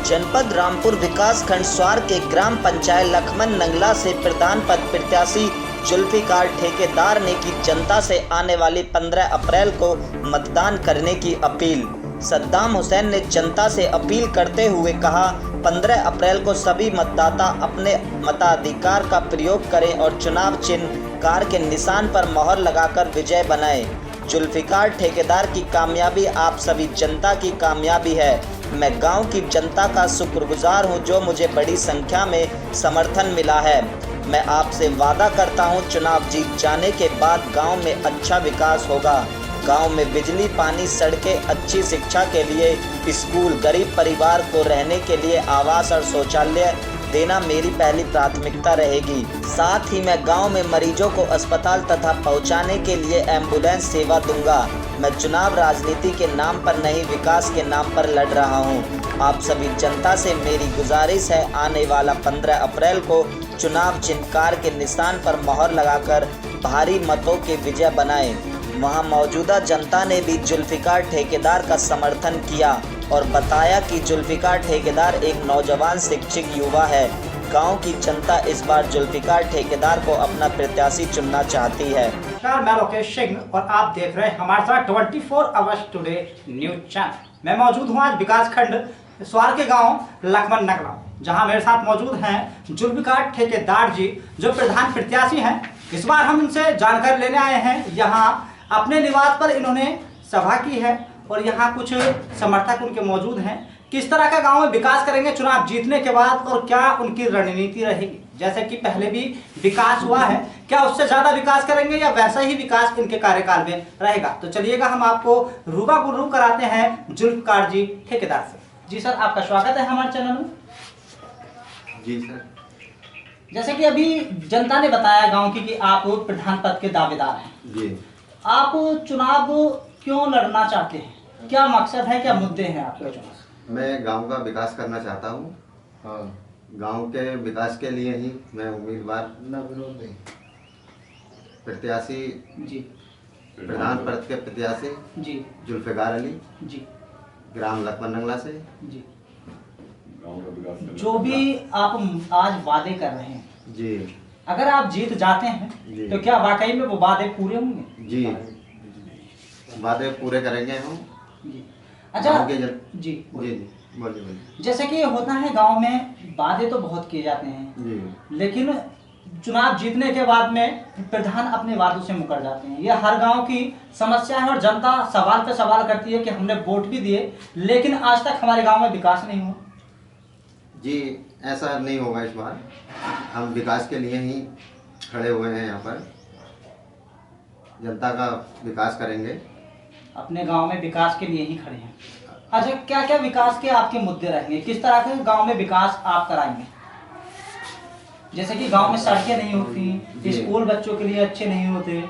जनपद रामपुर विकासखंड स्वार के ग्राम पंचायत लखमन नंगला से प्रधान पद प्रत्याशी जुल्फिकार ठेकेदार ने की जनता से आने वाली 15 अप्रैल को मतदान करने की अपील। सद्दाम हुसैन ने जनता से अपील करते हुए कहा, 15 अप्रैल को सभी मतदाता अपने मताधिकार का प्रयोग करें और चुनाव चिन्ह कार के निशान पर मोहर लगाकर विजय बनाएं। जुल्फिकार ठेकेदार की कामयाबी आप सभी जनता की कामयाबी है। मैं गांव की जनता का शुक्रगुजार हूं जो मुझे बड़ी संख्या में समर्थन मिला है। मैं आपसे वादा करता हूं, चुनाव जीत जाने के बाद गांव में अच्छा विकास होगा। गांव में बिजली, पानी, सड़कें, अच्छी शिक्षा के लिए स्कूल, गरीब परिवार को रहने के लिए आवास और शौचालय देना मेरी पहली प्राथमिकता रहेगी। साथ ही मैं गांव में मरीजों को अस्पताल तथा पहुंचाने के लिए एम्बुलेंस सेवा दूंगा। मैं चुनाव राजनीति के नाम पर नहीं, विकास के नाम पर लड़ रहा हूं। आप सभी जनता से मेरी गुजारिश है, आने वाला 15 अप्रैल को चुनाव चिन्ह कार के निशान पर मोहर लगाकर भारी मतों के विजय बनाएं। वहां मौजूदा जनता ने भी जुल्फिकार ठेकेदार का समर्थन किया और बताया कि जुल्फिकार ठेकेदार एक नौजवान शिक्षित युवा है। गांव की जनता इस बार जुल्फिकार ठेकेदार को अपना प्रत्याशी चुनना चाहती है। नमस्कार, मैं लोकेश सिंह और आप देख रहे हैं हमारे साथ 24 आवर्स टुडे न्यूज चैनल। मैं मौजूद हूँ आज विकासखंड स्वार के गांव लखमन नंगला, जहां मेरे साथ मौजूद हैं जुल्फिकार ठेकेदार जी, जो प्रधान प्रत्याशी हैं। इस बार हम इनसे जानकारी लेने आए हैं। यहाँ अपने निवास पर इन्होंने सभा की है और यहाँ कुछ समर्थक उनके मौजूद हैं। किस तरह का गांव में विकास करेंगे चुनाव जीतने के बाद और क्या उनकी रणनीति रहेगी। जैसे कि पहले भी विकास हुआ है, क्या उससे ज्यादा विकास करेंगे या वैसा ही विकास इनके कार्यकाल में रहेगा। तो चलिएगा हम आपको रूबरू कराते हैं जुल्फिकार जी ठेकेदार से। जी सर, आपका स्वागत है हमारे चैनल में। जी सर। जैसे कि अभी जनता ने बताया गाँव की कि आप प्रधान पद के दावेदार हैं। जी। आप चुनाव क्यों लड़ना चाहते हैं, क्या मकसद है, क्या मुद्दे हैं आपके चुनाव? मैं गांव का विकास करना चाहता हूँ। हाँ, गांव के विकास के लिए ही मैं उम्मीदवार प्रत्याशी जी, प्रधान पद के प्रत्याशी जी, जुल्फिकार अली जी, ग्राम लखमन नंगला से जी। जो भी आप आज वादे कर रहे हैं जी, अगर आप जीत जाते हैं तो क्या वाकई में वो वादे पूरे होंगे? जी, वादे पूरे करेंगे हम जी। अच्छा जी जी जी, बोलिए। जैसे कि होता है गांव में वादे तो बहुत किए जाते हैं जी, लेकिन चुनाव जीतने के बाद में प्रधान अपने वादों से मुकर जाते हैं। यह हर गांव की समस्या है और जनता सवाल पे सवाल करती है कि हमने वोट भी दिए लेकिन आज तक हमारे गांव में विकास नहीं हुआ। जी, ऐसा नहीं होगा इस बार। हम विकास के लिए ही खड़े हुए हैं, यहाँ पर जनता का विकास करेंगे। अपने गांव में विकास के लिए ही खड़े हैं। अच्छा, क्या क्या विकास के आपके मुद्दे रहेंगे, किस तरह के गांव में विकास आप कराएंगे? जैसे कि गांव में सड़कें नहीं होती, स्कूल बच्चों के लिए अच्छे नहीं होते,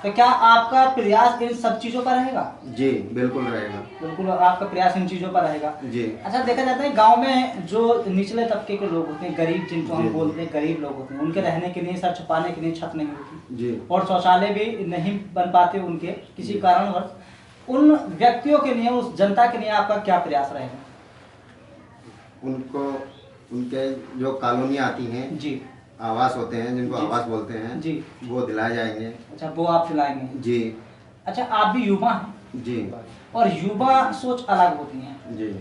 तो क्या आपका प्रयास इन सब चीजों पर रहेगा? जी, बिल्कुल रहेगा। बिल्कुल, आपका प्रयास इन चीजों पर रहेगा। जी। अच्छा, देखा जाता है गांव में जो निचले तबके के लोग होते हैं, गरीब, जिनको हम बोलते हैं गरीब लोग होते हैं, उनके रहने के लिए, सर छुपाने के लिए छत नहीं होती जी, और शौचालय भी नहीं बन पाते उनके किसी कारणवश। उन व्यक्तियों के लिए, उस जनता के लिए आपका क्या प्रयास रहेगा? उनको उनके जो कॉलोनियाँ आती हैं जी, आवास होते हैं, जिनको आवास बोलते हैं जी, वो दिलाए जाएंगे। अच्छा, वो आप दिलाएंगे। जी। अच्छा, आप भी युवा हैं जी, और युवा सोच अलग होती है। जी,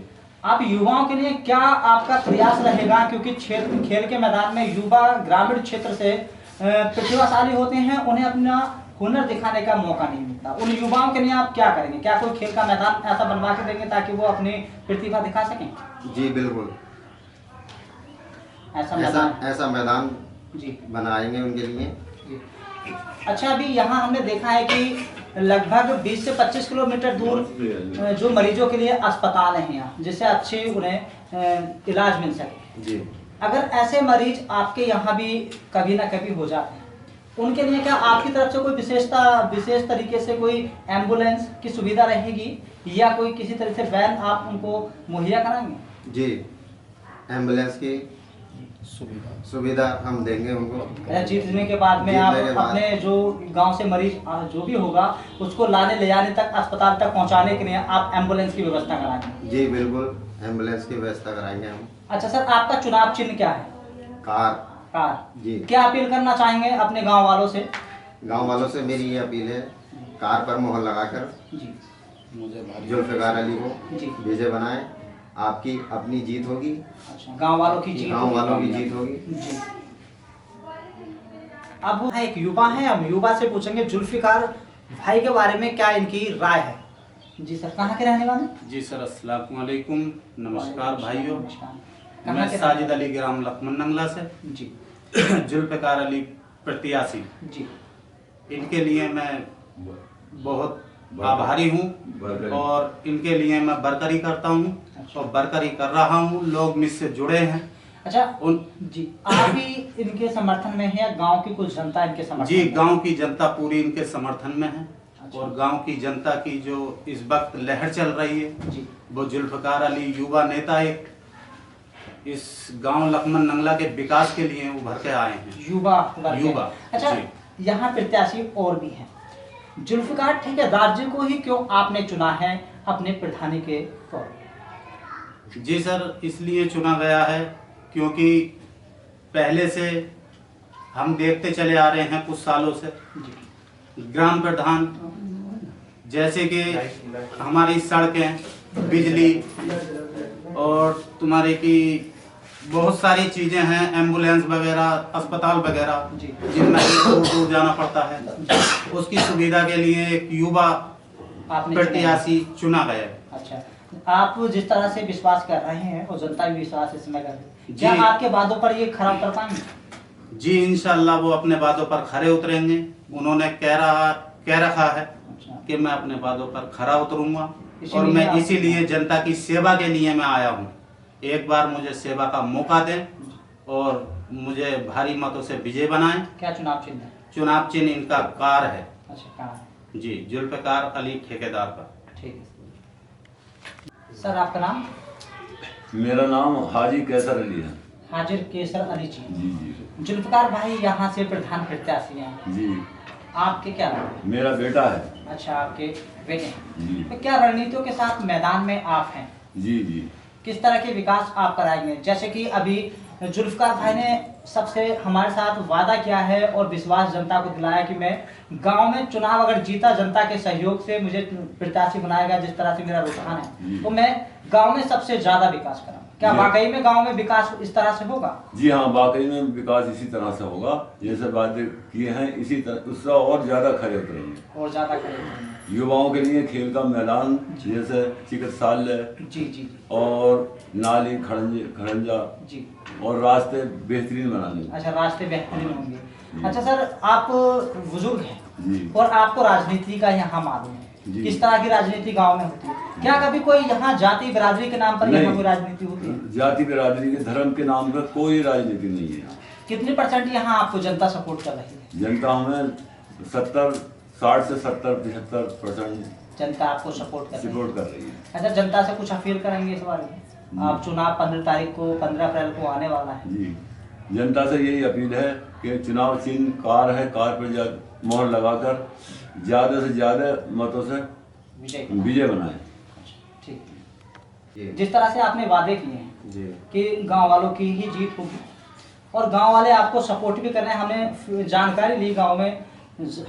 आप युवाओं के लिए क्या आपका प्रयास रहेगा, क्योंकि खेल के मैदान में युवा ग्रामीण क्षेत्र से प्रतिभाशाली होते हैं, उन्हें अपना हुनर दिखाने का मौका नहीं मिलता। उन युवाओं के लिए आप क्या करेंगे? क्या कोई खेल का मैदान ऐसा बनवा के देंगे ताकि वो अपनी प्रतिभा दिखा सकें? जी, बिल्कुल। ऐसा मैदान जी बनाएंगे उनके लिए। जी। अच्छा, अभी यहाँ हमने देखा है कि लगभग 20 से 25 किलोमीटर दूर जो मरीजों के लिए अस्पताल हैं यहाँ, जिससे अच्छे उन्हें इलाज मिल सके। जी। अगर ऐसे मरीज आपके यहाँ भी कभी ना कभी हो जाते हैं, उनके लिए क्या आपकी तरफ से कोई विशेष तरीके से कोई एम्बुलेंस की सुविधा रहेगी या कोई किसी तरह से वैन आप उनको मुहैया कराएंगे? जी, एम्बुलेंस की सुविधा हम देंगे उनको। जीतने के बाद में आप अपने जो गांव से मरीज जो भी होगा उसको लाने ले जाने तक, अस्पताल तक पहुंचाने के लिए आप एम्बुलेंस की व्यवस्था कराएंगे? जी, बिल्कुल। एम्बुलेंस की व्यवस्था कराएंगे हम। अच्छा सर, आपका चुनाव चिन्ह क्या है? कार। कार जी। क्या अपील करना चाहेंगे अपने गांव वालों से? गांव वालों से मेरी ये अपील है, कार पर मोहर लगाकर जी जुल्फ़िकार अली को जी विजय बनाएं। आपकी अपनी जीत होगी, अच्छा, गांव वालों की जीत गांव वालों की जीत होगी। जी। अब वो एक युवा है, हम युवा से पूछेंगे जुल्फ़िकार भाई के बारे में क्या इनकी राय है। जी सर, कहाँ के रहने वाले? जी सर, अस्सलाम वालेकुम, नमस्कार भाइयों। कहाँ मैं के साजिद अली ग्राम लखमन नंगला से जी जुल्फ़िकार अली प्रत्याशी, जी इनके लिए मैं बहुत आभारी हूँ और इनके लिए मैं बरकरी करता हूँ और बरकरी कर रहा हूँ। लोग मुझसे जुड़े हैं। अच्छा उन जी, आप भी इनके समर्थन में है या गांव की कुछ जनता इनके समर्थन जी, में है? गांव की जनता पूरी इनके समर्थन में है। अच्छा। और गांव की जनता की जो इस वक्त लहर चल रही है जी वो जुल्फ़िकार अली युवा नेता एक इस गांव लखमन नंगला के विकास के लिए उभर के आए हैं। युवा वर्ग है। युवा, अच्छा, जी। यहाँ प्रत्याशी और भी हैं। जुल्फ़िकार ठेकेदार जी को ही क्यों आपने चुना है अपने प्रधानी के तौर पर? जी सर, इसलिए चुना गया है क्योंकि पहले से हम देखते चले आ रहे हैं कुछ सालों से ग्राम प्रधान जैसे कि हमारी सड़कें, बिजली और तुम्हारे की बहुत सारी चीज़ें हैं, एम्बुलेंस वगैरह, अस्पताल वगैरह, जी। जिनमें दूर दूर जाना पड़ता है, उसकी सुविधा के लिए एक युवा आपने प्रत्याशी चुना गया है। चुना। अच्छा, आप जिस तरह से विश्वास कर रहे हैं और जनता भी विश्वास इसमें कर रही है, क्या जी। आपके वादों पर ये खरा उतर पाएंगे? जी इंशाल्लाह वो अपने वादों पर खरे उतरेंगे। उन्होंने कह रखा है अच्छा, कि मैं अपने वादों पर खरा उतरूंगा इसीलिए और मैं आप- इसीलिए जनता की सेवा के लिए मैं आया हूँ। एक बार मुझे सेवा का मौका दें और मुझे भारी मतों से विजय बनाएं। क्या चुनाव चिन्ह है? चुनाव चिन्ह इनका कार है। अच्छा, कहाँ है? जी, जुल्फ़िकार अली ठेकेदार का। ठीक है सर, आपका नाम? मेरा नाम हाजी कैसर अली है। हाजिर केसर अली जी। जी जी जुल्फ़िकार भाई यहाँ से प्रधान प्रत्याशी हैं, जी, आपके क्या नाम है? मेरा बेटा है। अच्छा, आपके बेटे हैं। जी तो क्या रणनीतियों के साथ मैदान में आप हैं? जी जी किस तरह के विकास आप कराएंगे? जैसे कि अभी जुल्फ़िकार भाई ने सबसे हमारे साथ वादा किया है और विश्वास जनता को दिलाया कि मैं गांव में चुनाव अगर जीता, जनता के सहयोग से मुझे प्रत्याशी बनाएगा, जिस तरह से मेरा रुझान है, तो मैं गांव में सबसे ज्यादा विकास कराऊंगा। क्या जी। वाकई में गांव में विकास इस तरह से होगा? जी हाँ, वाकई में विकास इसी तरह से होगा। जैसे वादे किए हैं इसी तरह उससे और ज्यादा खरे उतरेंगे। और ज्यादा करेंगे। युवाओं के लिए खेल का मैदान, जैसे चिकित्सालय जी जी और नाली खड़ंजा जी। और रास्ते बेहतरीन बनाने। अच्छा, रास्ते बेहतरीन होंगे। अच्छा सर, आप बुजुर्ग हैं जी और आपको राजनीति का यहाँ मालूम है, जी। किस तरह की राजनीति गांव में होती है। क्या कभी कोई यहाँ जाति बिरादरी के नाम पर नहीं। यहाँ कोई राजनीति होती है? जाति बिरादरी के धर्म के नाम पर कोई राजनीति नहीं है। कितनी % यहाँ आपको जनता सपोर्ट कर रही है? जनता हमें 60 से 70-75% जनता आपको सपोर्ट कर रही है। सपोर्ट कर रही है। अच्छा, जनता से कुछ अपील करेंगे इस बारे में? आप चुनाव 15 अप्रैल को आने वाला है। जी, जनता से यही अपील है कि चुनाव चिन्ह कार है, कार पर मोहर लगाकर ज़्यादा से ज़्यादा मतों से विजय बनाएं। ठीक जी। जिस तरह से आपने वादे किए हैं जी। कि गांव वालों की ही जीत होगी और गांव वाले आपको सपोर्ट भी कर रहे हैं, हमने जानकारी ली, गांव में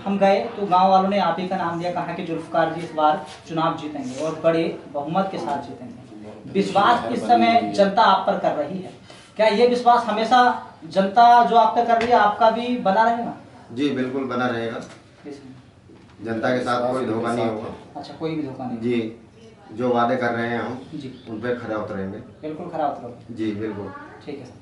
हम गए तो गांव वालों ने आप ही का नाम दिया, कहा कि जुल्फ़िकार जी इस बार चुनाव जीतेंगे और बड़े बहुमत के साथ जीतेंगे। विश्वास इस समय जनता आप पर कर रही है, क्या ये विश्वास हमेशा जनता जो आप पर कर रही है आपका भी बना रहेगा? जी बिल्कुल बना रहेगा। जनता के साथ कोई धोखा नहीं होगा। अच्छा, कोई भी धोखा नहीं? जी, जो वादे कर रहे हैं हम जी उन पर खरा उतरेंगे। बिल्कुल खरा उतरोगे। जी बिल्कुल। ठीक है सर।